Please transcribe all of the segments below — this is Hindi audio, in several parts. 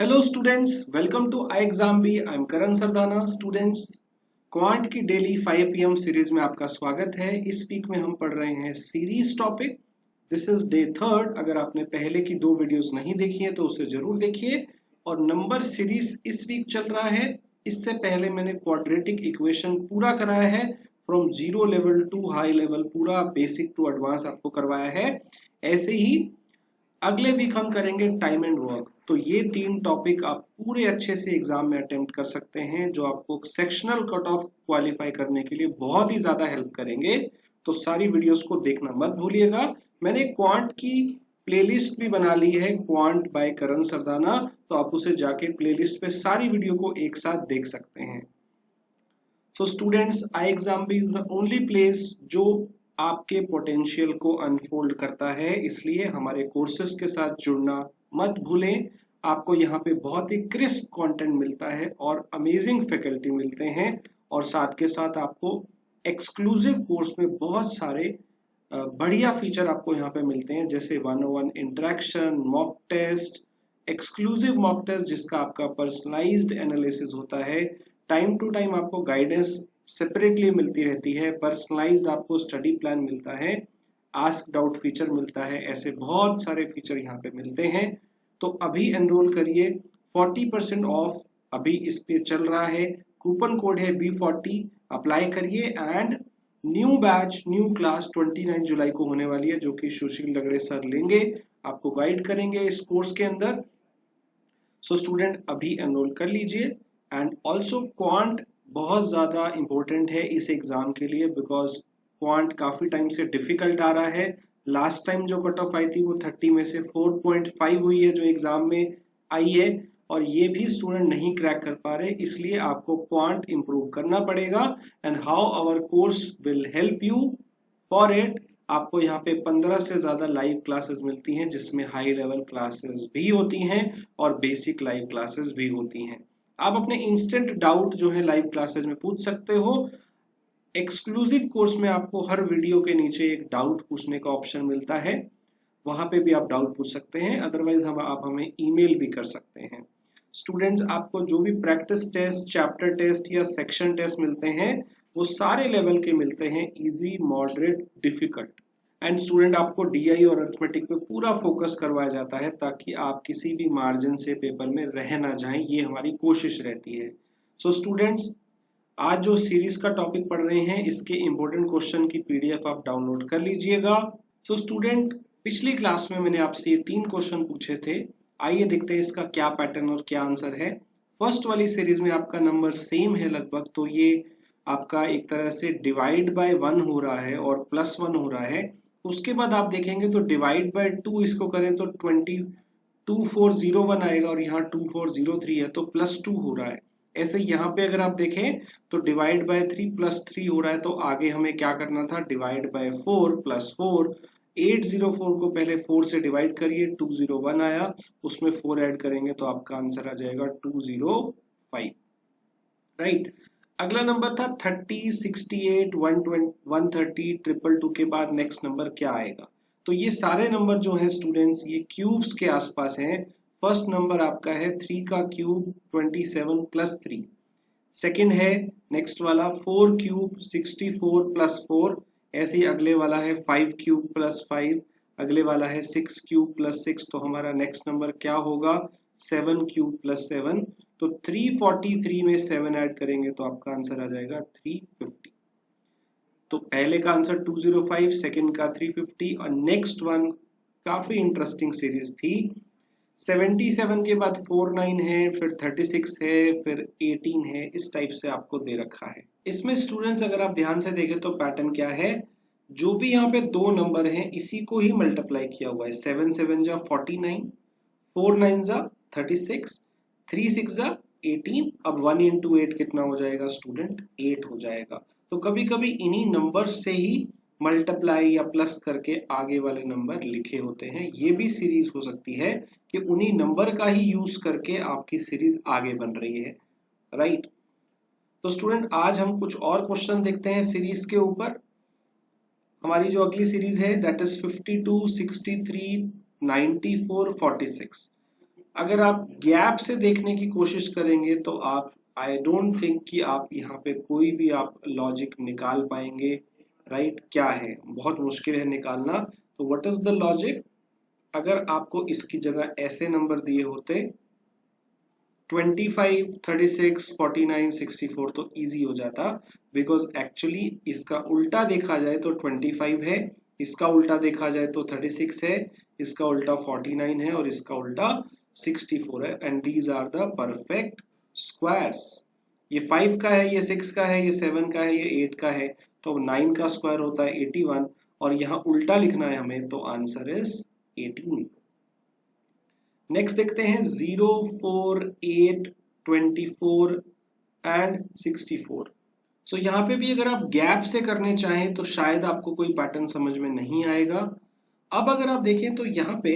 Hello students, welcome to I exam B. I am Karan Sardana. Students, quant की डेली 5 पीएम सीरीज में आपका स्वागत है। इस वीक में हम पढ़ रहे हैं series topic. This is day third. अगर आपने पहले की 2 वीडियोस नहीं देखी है तो उसे जरूर देखिए। और नंबर सीरीज इस वीक चल रहा है। इससे पहले मैंने क्वाड्रेटिक इक्वेशन पूरा कराया है, from zero level to high level, पूरा बेसिक टू एडवांस आपको करवाया है। ऐसे ही अगले वीक हम करेंगे टाइम एंड वर्क। तो ये 3 टॉपिक आप पूरे अच्छे से एग्जाम में अटेम्प्ट कर सकते हैं, जो आपको सेक्शनल कट ऑफ क्वालिफाई करने के लिए बहुत ही ज्यादा हेल्प करेंगे। तो सारी वीडियोस को देखना मत भूलिएगा। मैंने क्वांट की प्लेलिस्ट भी बना ली है, क्वांट बाय करण सरदाना। तो आप उसे जाके प्लेलिस्ट पे सारी वीडियो को एक साथ देख सकते हैं। So students, I exam B is the only place जो आपके पोटेंशियल को अनफोल्ड करता है, इसलिए हमारे कोर्सेज के साथ जुड़ना मत भूलें। आपको यहाँ पे बहुत ही क्रिस्प कंटेंट मिलता है और अमेजिंग फैकल्टी मिलते हैं, और साथ के साथ आपको एक्सक्लूसिव कोर्स में बहुत सारे बढ़िया फीचर आपको यहाँ पे मिलते हैं, जैसे 101 interaction, mock test, exclusive mock test जिसका आपका पर्सनलाइज्ड एनालिसिस होता है। टाइम टू टाइम आपको गाइडेंस सेपरेटली मिलती रहती है, पर्सनलाइज्ड आपको स्टडी प्लान मिलता है, आस्क डाउट फीचर मिलता है। ऐसे बहुत सारे फीचर यहाँ पे मिलते हैं। तो अभी एनरोल करिए। 40% ऑफ अभी इस पे चल रहा है। कूपन कोड है B40। अप्लाई करिए and new batch, new class 29 जुलाई को होने वाली है, जो कि सुशील लगड़े सर लेंगे, आपको गाइड करेंगे इस कोर्स के अंदर। सो स्टूडेंट अभी एनरोल कर लीजिए। एंड ऑल्सो क्वांट बहुत ज़्यादा इंपॉर्टेंट है इस एग्ज़ाम के लिए, बिकॉज क्वांट काफ़ी टाइम से डिफिकल्ट आ रहा है। लास्ट टाइम जो कट ऑफ आई थी वो 30 में से 4.5 हुई है, जो एग्ज़ाम में आई है। और ये भी स्टूडेंट नहीं क्रैक कर पा रहे, इसलिए आपको क्वांट इम्प्रूव करना पड़ेगा। And how our course will help you for it. आपको यहाँ पे 15 से ज्यादा लाइव क्लासेस मिलती हैं, जिसमें हाई लेवल क्लासेस भी होती हैं और बेसिक लाइव क्लासेस भी होती हैं। आप अपने इंस्टेंट डाउट जो है लाइव क्लासेस में पूछ सकते हो। एक्सक्लूसिव कोर्स में आपको हर वीडियो के नीचे एक डाउट पूछने का ऑप्शन मिलता है, वहां पे भी आप डाउट पूछ सकते हैं। अदरवाइज आप हमें ईमेल भी कर सकते हैं। स्टूडेंट्स, आपको जो भी प्रैक्टिस टेस्ट, चैप्टर टेस्ट या सेक्शन टेस्ट मिलते हैं, वो सारे लेवल के मिलते हैं, easy, moderate, difficult. And student, आपको डीआई और अरिथमेटिक पे पूरा फोकस करवाया जाता है, ताकि आप किसी भी मार्जिन से पेपर में रह ना जाएं, ये हमारी कोशिश रहती है। सो स्टूडेंट्स, आज जो सीरीज का टॉपिक पढ़ रहे हैं, इसके इंपॉर्टेंट क्वेश्चन की पीडीएफ आप डाउनलोड कर लीजिएगा। सो स्टूडेंट, पिछली क्लास में मैंने आपसे ये 3 क्वेश्चन पूछे थे। आइए देखते हैं इसका क्या पैटर्न और क्या आंसर है। फर्स्ट वाली सीरीज में आपका नंबर सेम है लगभग, तो ये आपका एक तरह से डिवाइड बाय 1 हो रहा है और +1 हो रहा है। उसके बाद आप देखेंगे तो डिवाइड बाय 2 इसको करें तो 2401 आएगा, और यहाँ 2403 है तो +2 हो रहा है। ऐसे यहाँ पे अगर आप देखें तो डिवाइड बाय 3 +3 हो रहा है, तो आगे हमें क्या करना था, डिवाइड बाय 4 +4। 804 को पहले 4 से डिवाइड करिए, 201 आया, उसमें 4 ऐड करेंगे तो आपका आंसर आ जाएगा 205। राइट। अगला नंबर था 30, 68, 120, 130, 222 के बाद नेक्स्ट नंबर क्या आएगा। तो ये सारे नंबर जो हैं स्टूडेंट्स, ये क्यूब्स के आसपास हैं। फर्स्ट नंबर आपका है 3 का क्यूब 27 + 3। सेकंड है नेक्स्ट वाला 4 क्यूब 64 + 4। ऐसे ही अगले वाला है 5 क्यूब + 5। अगले वाला है 6 क्यूब + 6। तो हमारा नेक्स्ट नंबर क्या होगा, 7 क्यूब + 7। तो 343 में 7 ऐड करेंगे तो आपका आंसर आ जाएगा 350। तो पहले का आंसर 205, सेकंड का 350, और नेक्स्ट वन काफी इंटरेस्टिंग सीरीज थी। 77 के बाद 49 है, फिर 36 है, फिर 18 है। इस टाइप से आपको दे रखा है। इसमें स्टूडेंट्स अगर आप ध्यान से देखें तो पैटर्न क्या है, जो भी यहाँ पे 2 नंबर हैं इसी को ही मल्टीप्लाई किया हुआ है। 7 7 जा 49, 4 9 जा 36, 3 6 जा 18। अब 1 into 8 कितना हो जाएगा स्टूडेंट, 8 हो जाएगा। तो कभी कभी इन्हीं नंबर से ही मल्टीप्लाई या प्लस करके आगे वाले नंबर लिखे होते हैं। ये भी सीरीज हो सकती है कि उन्हीं नंबर का ही यूज करके आपकी सीरीज आगे बन रही है। राइट। तो स्टूडेंट, आज हम कुछ और क्वेश्चन देखते हैं सीरीज के ऊपर। हमारी जो अगली सीरीज है दैट इज 52, 63, 94, 46। अगर आप गैप से देखने की कोशिश करेंगे तो आप आई डोंट थिंक कि आप यहाँ पे कोई भी आप लॉजिक निकाल पाएंगे। राइट, क्या है, बहुत मुश्किल है निकालना। तो व्हाट इज द लॉजिक? अगर आपको इसकी जगह ऐसे नंबर दिए होते 25, 36, 49, 64 तो इजी हो जाता, बिकॉज एक्चुअली इसका उल्टा देखा जाए तो 25 है, इसका उल्टा देखा जाए तो 36 है, इसका उल्टा 49 है और इसका उल्टा 64 है, and these are the perfect squares. ये 5 का है, ये 6 का है, ये 7 का है, ये 8 का है, तो 9 का स्क्वायर होता है 81, और यहाँ उल्टा लिखना है हमें, तो आंसर इज 18। नेक्स्ट देखते हैं 0, 4, 8, 24 एंड 64। सो यहाँ पे भी अगर आप गैप से करने चाहें तो शायद आपको कोई पैटर्न समझ में नहीं आएगा। अब अगर आप देखें तो यहाँ पे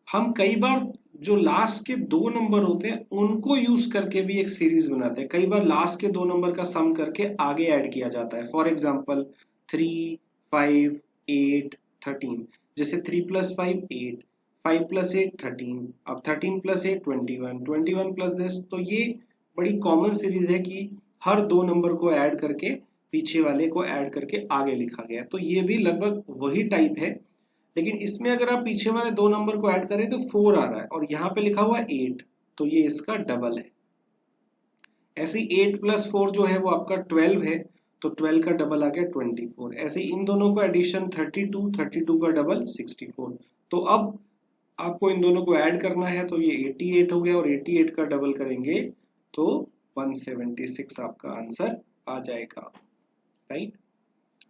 हम कई बार जो लास्ट के दो नंबर होते हैं उनको यूज करके भी एक सीरीज बनाते हैं। कई बार लास्ट के दो नंबर का सम करके आगे ऐड किया जाता है। For example 3, 5, 8, 13। जैसे 3 + 5 8, 5 + 8 13, अब 13 + 8 21, 21 प्लस दिस। तो ये बड़ी कॉमन सीरीज है कि हर दो नंबर को ऐड करके पीछे वाले को ऐड करके आगे लिखा गया। तो ये भी लगभग वही टाइप है, लेकिन इसमें अगर आप पीछे वाले दो नंबर को ऐड करें तो 4 आ रहा है और यहाँ पे लिखा हुआ है 8, तो ये इसका डबल है। ऐसे ही 8 + 4 जो है वो आपका 12 है, तो 12 का डबल आ गया 24। ऐसे ही इन दोनों का एडिशन 32, 32 का डबल 64। तो अब आपको इन दोनों को ऐड करना है, तो ये 88 हो गया और 88 का डबल करेंगे तो 176 आपका आंसर आ जाएगा। राइट,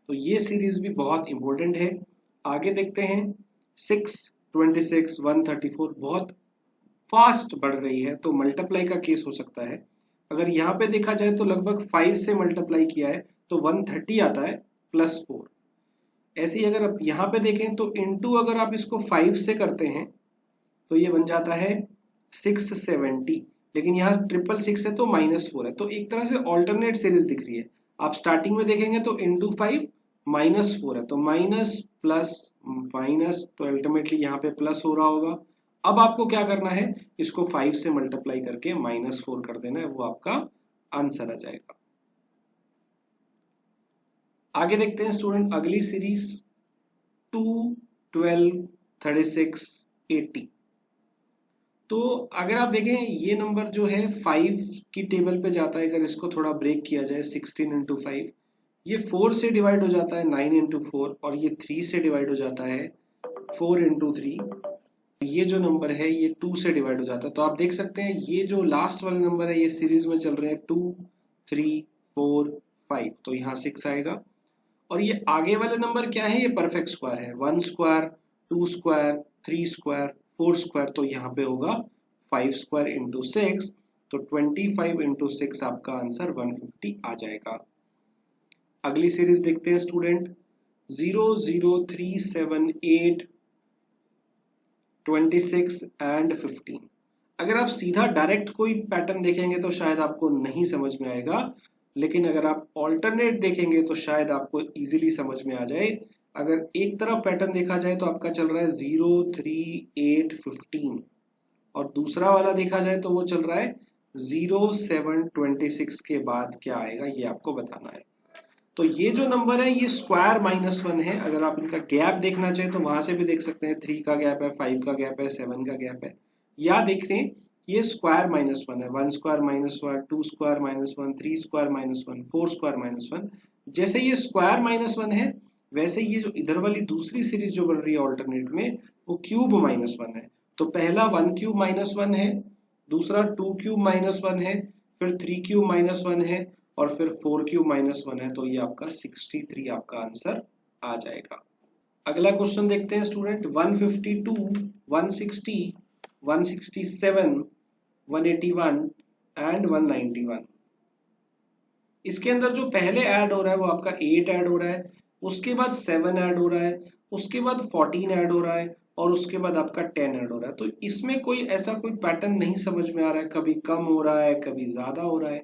तो ये सीरीज भी बहुत इंपॉर्टेंट है। आगे देखते हैं 6, 26, 134 बहुत फास्ट बढ़ रही है, तो मल्टीप्लाई का केस हो सकता है। अगर यहाँ पे देखा जाए तो लगभग 5 से मल्टीप्लाई किया है तो 130 आता है +4। ऐसे ही अगर आप यहाँ पे देखें तो इनटू अगर आप इसको 5 से करते हैं तो ये बन जाता है 670, लेकिन यहाँ 666 है तो -4 है, तो एक तरह से ऑल्टरनेट सीरीज दिख रही है। आप स्टार्टिंग में देखेंगे तो इंटू 5 -4 है, तो माइनस प्लस माइनस, तो अल्टीमेटली यहाँ पे प्लस हो रहा होगा। अब आपको क्या करना है, इसको 5 से मल्टीप्लाई करके -4 कर देना है, वो आपका आंसर आ जाएगा। आगे देखते हैं स्टूडेंट अगली सीरीज 2, 12, 36, 80। तो अगर आप देखें ये नंबर जो है 5 की टेबल पे जाता है। अगर इसको थोड़ा ब्रेक किया जाए 16 × 5, ये 4 से डिवाइड हो जाता है 9 × 4, और ये 3 से डिवाइड हो जाता है 4 × 3। ये जो नंबर है ये 2 से डिवाइड हो जाता है। तो आप देख सकते हैं ये जो लास्ट वाले नंबर है ये सीरीज में चल रहे हैं 2, 3, 4, 5, तो यहाँ 6 आएगा। और ये आगे वाले नंबर क्या है, ये परफेक्ट स्क्वायर है, 1 स्क्वायर, 2 स्क्वायर, 3 स्क्वायर, 4 स्क्वायर, तो यहाँ पे होगा 5 स्क्वायर × 6, तो 25 × 6 आपका आंसर 150 आ जाएगा। अगली सीरीज देखते हैं स्टूडेंट 0, 0, 3, 7, 8, 26 एंड 15। अगर आप सीधा डायरेक्ट कोई पैटर्न देखेंगे तो शायद आपको नहीं समझ में आएगा, लेकिन अगर आप ऑल्टरनेट देखेंगे तो शायद आपको इजीली समझ में आ जाए। अगर एक तरफ पैटर्न देखा जाए तो आपका चल रहा है 0, 3, 8, 15, और दूसरा वाला देखा जाए तो वो चल रहा है 0, 7, 26 के बाद क्या आएगा ये आपको बताना है। तो ये जो नंबर है ये स्क्वायर -1 है। अगर आप इनका गैप देखना चाहें तो वहां से भी देख सकते हैं, 3 का गैप है, 5 का गैप है, 7 का गैप है, या देख रहे हैं ये स्क्वायर -1 है, 1 स्क्वायर -1, 2 स्क्वायर -1, 3 स्क्वायर -1, 4 स्क्वायर -1। जैसे ये स्क्वायर -1 है, वैसे ये जो इधर वाली दूसरी सीरीज जो बन रही है ऑल्टरनेट में वो क्यूब -1 है। तो पहला 1 क्यूब -1 है, दूसरा 2 क्यूब -1 है, फिर 3 क्यूब -1 है, और फिर 4 क्यूब -1 है, तो ये आपका 63 आपका आंसर आ जाएगा। अगला क्वेश्चन देखते हैं स्टूडेंट 152, 160, 167, 181 एंड 191। इसके अंदर जो पहले ऐड हो रहा है वो आपका 8 ऐड हो रहा है, उसके बाद 7 ऐड हो रहा है, उसके बाद 14 ऐड हो रहा है, और उसके बाद आपका 10 ऐड हो रहा है। तो इसमें कोई ऐसा कोई पैटर्न नहीं समझ में आ रहा है, कभी कम हो रहा है, कभी ज्यादा हो रहा है।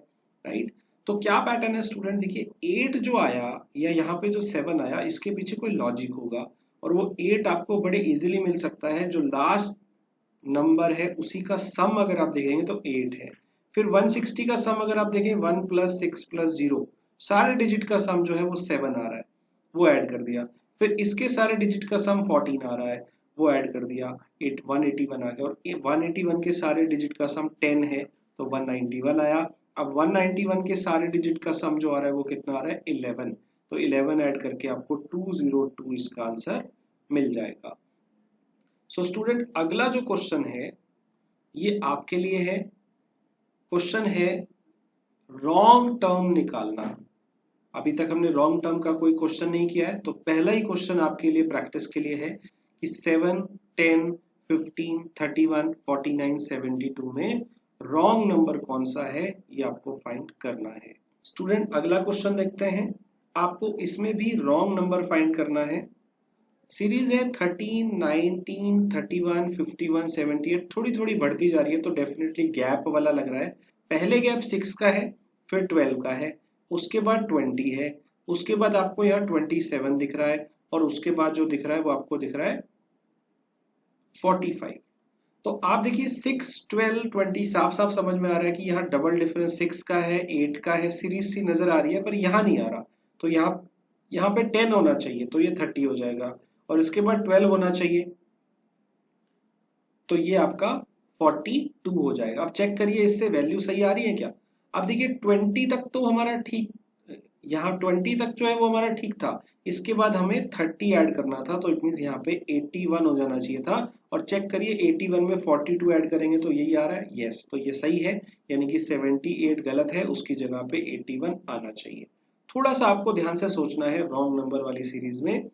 राइट, तो क्या पैटर्न है स्टूडेंट, देखिए 8 जो आया या यहाँ पे जो 7 आया, इसके पीछे कोई लॉजिक होगा, और वो 8 आपको बड़े इजीली मिल सकता है जो लास्ट नंबर है उसी का सम अगर आप देखेंगे तो 8 है। फिर 160 का सम अगर आप देखें 1 + 6 + 0, सारे डिजिट का सम जो है वो 7 आ रहा है, वो ऐड कर दिया। फिर इसके सारे डिजिट का सम 14 आ रहा है, वो ऐड कर दिया, 181 आ गया। और 181 के सारे डिजिट का सम 10 है तो 191 आया। अब 191 के सारे डिजिट का सम जो आ रहा है वो कितना आ रहा है 11, तो 11 ऐड करके आपको 202 इसका आंसर मिल जाएगा। सो स्टूडेंट अगला जो क्वेश्चन है ये आपके लिए है। क्वेश्चन है रॉन्ग टर्म निकालना। अभी तक हमने रॉन्ग टर्म का कोई क्वेश्चन नहीं किया है, तो पहला ही क्वेश्चन आपके लिए प्रैक्टिस के लिए है कि 7, 10, 15, 31, 49, 72 में रॉन्ग नंबर कौन सा है ये आपको फाइंड करना है। स्टूडेंट अगला क्वेश्चन देखते हैं। आपको इसमें भी रॉन्ग नंबर फाइंड करना है। सीरीज है 13, 19, 31, 51, 78, थोड़ी थोड़ी बढ़ती जा रही है, तो डेफिनेटली गैप वाला लग रहा है। पहले गैप 6 का है, फिर 12 का है, उसके बाद 20 है, उसके बाद आपको यहाँ 27 दिख रहा है, और उसके बाद जो दिख रहा है वो आपको दिख रहा है 45। तो आप देखिए 6, 12, 20 साफ साफ समझ में आ रहा है कि यहाँ डबल डिफरेंस 6 का है, 8 का है, सीरीज सी नजर आ रही है, पर यहाँ नहीं आ रहा। तो यहाँ पे 10 होना चाहिए, तो ये 30 हो जाएगा, और इसके बाद 12 होना चाहिए, तो ये आपका 42 हो जाएगा। अब चेक करिए इससे वैल्यू सही आ रही है क्या। अब देखिए 20 तक तो हमारा ठीक, यहाँ 20 तक जो है वो हमारा ठीक था, इसके बाद हमें 30 ऐड करना था, तो इट मीन यहाँ पे 81 हो जाना चाहिए था। और चेक करिए 81 में 42 ऐड करेंगे तो यही आ रहा है, यस, तो ये सही है, यानी कि 78 गलत है, उसकी जगह पे 81 आना चाहिए। थोड़ा सा आपको ध्यान से सोचना है रॉन्ग नंबर वाली सीरीज में।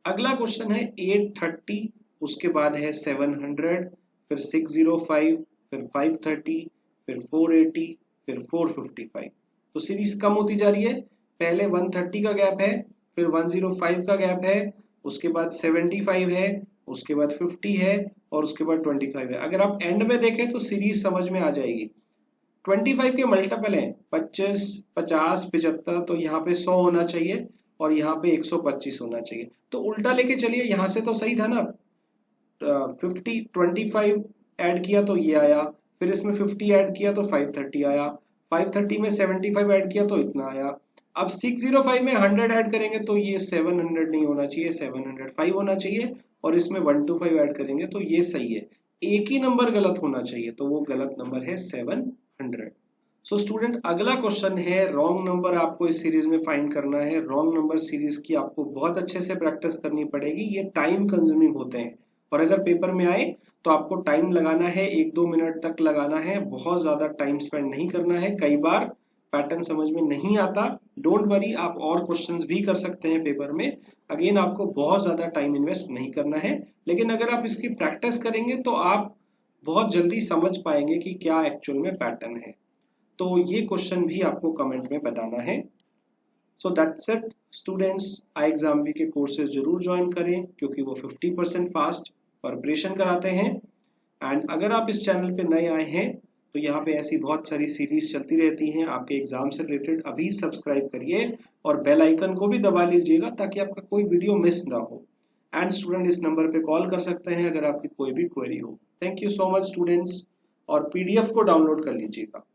अगला क्वेश्चन है 830, उसके बाद है 700, फिर 605, फिर 530, फिर 480, फिर 455। तो सीरीज कम होती जा रही है। पहले 130 का गैप है, फिर 105 का गैप है, उसके बाद 75 है, उसके बाद 50 है, और उसके बाद 25 है। अगर आप एंड में देखें तो सीरीज समझ में आ जाएगी। 25 के मल्टीपल हैं 25, 50, 75, तो यहाँ पे 100 होना चाहिए, और यहाँ पे 125 होना चाहिए। तो उल्टा लेके चलिए, यहाँ से तो सही था ना, 25 ऐड किया तो ये आया, फिर इसमें 50 ऐड किया तो 530 आया, 530 में 75 ऐड किया तो इतना आया। अब 605 में 100 ऐड करेंगे तो ये 700 नहीं होना चाहिए, 705 होना चाहिए, और इसमें 125 ऐड करेंगे तो ये सही है। एक ही नंबर गलत होना चाहिए, तो वो गलत नंबर है 700। सो स्टूडेंट अगला क्वेश्चन है रॉन्ग नंबर आपको इस सीरीज में फाइंड करना है। रॉन्ग नंबर सीरीज की आपको बहुत अच्छे से प्रैक्टिस करनी पड़ेगी, ये टाइम कंज्यूमिंग होते हैं, और अगर पेपर में आए तो आपको टाइम लगाना है, 1-2 मिनट तक लगाना है, बहुत ज्यादा टाइम स्पेंड नहीं करना है। कई बार पैटर्न समझ में नहीं आता, डोंट वरी, आप और क्वेश्चंस भी कर सकते हैं पेपर में। अगेन आपको बहुत ज्यादा टाइम इन्वेस्ट नहीं करना है, लेकिन अगर आप इसकी प्रैक्टिस करेंगे तो आप बहुत जल्दी समझ पाएंगे कि क्या एक्चुअल में पैटर्न है। तो ये क्वेश्चन भी आपको कमेंट में बताना है। So that's it students, I exam B के कोर्सेज जरूर ज्वाइन करें, क्योंकि वो 50% फास्ट प्रिपरेशन कराते हैं। एंड अगर आप इस चैनल पे नए आए हैं तो यहाँ पे ऐसी बहुत सारी सीरीज चलती रहती हैं आपके एग्जाम से रिलेटेड। अभी सब्सक्राइब करिए और बेल आइकन को भी दबा लीजिएगा ताकि आपका कोई वीडियो मिस ना हो। एंड स्टूडेंट इस नंबर पे कॉल कर सकते हैं अगर आपकी कोई भी क्वेरी हो। Thank you so much students, और पीडीएफ को डाउनलोड कर लीजिएगा।